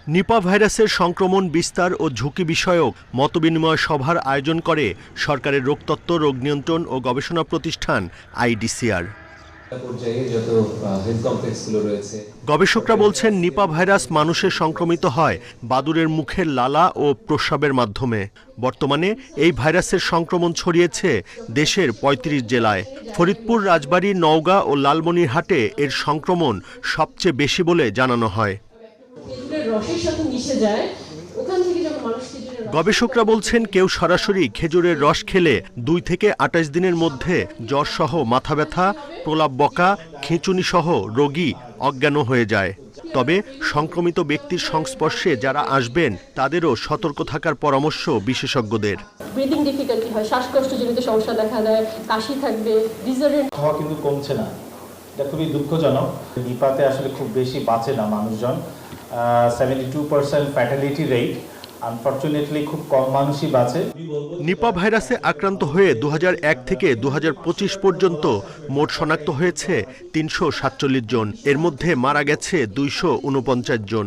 নিপা ভাইরাসের সংক্রমণ বিস্তার ও ঝুঁকি বিষয়ক মতবিনিময় সভার আয়োজন করে সরকারের রোগতত্ত্ব, রোগ নিয়ন্ত্রণ ও গবেষণা প্রতিষ্ঠান আইডিসিআর। গবেষকরা বলছেন, নিপা ভাইরাস মানুষের সংক্রমিত হয় বাদুড়ের মুখের লালা ও প্রস্রাবের মাধ্যমে। বর্তমানে এই ভাইরাসের সংক্রমণ ছড়িয়েছে দেশের ৩৫ জেলায়। ফরিদপুর, রাজবাড়ী, নওগাঁ ও লালমনিরহাটে এর সংক্রমণ সবচেয়ে বেশি বলে জানানো হয়। গবেষকরা বলছেন, কেউ সরাসরি খেজুরের রস খেলে ২ থেকে ২৮ দিনের মধ্যে জ্বরসহ মাথা ব্যথা, প্রলাপ বকা, খিঁচুনি সহ রোগী অজ্ঞান হয়ে যায়। তবে সংক্রমিত ব্যক্তির সংস্পর্শে যারা আসবেন তাদেরও সতর্ক থাকার পরামর্শ বিশেষজ্ঞদের। ব্রিদিং ডিফিকাল্টি হয়, শ্বাসকষ্টজনিত সমস্যা দেখা দেয়, কাশি থাকবে, ডিসঅর্ডার খাওয়া কিন্তু কমছে না। এটা খুবই দুঃখজনক। নিপাতে আসলে খুব বেশি বাঁচে না মানুষজন। 72% ফ্যাটালিটি রেট, আনফরচুনেটলি খুব কম মানুষই বাঁচে। নিপা ভাইরাসে আক্রান্ত হয়ে ২০০১ থেকে ২০২৫ পর্যন্ত মোট শনাক্ত হয়েছে ৩৪৭ জন। এর মধ্যে মারা গেছে ২৪৯ জন।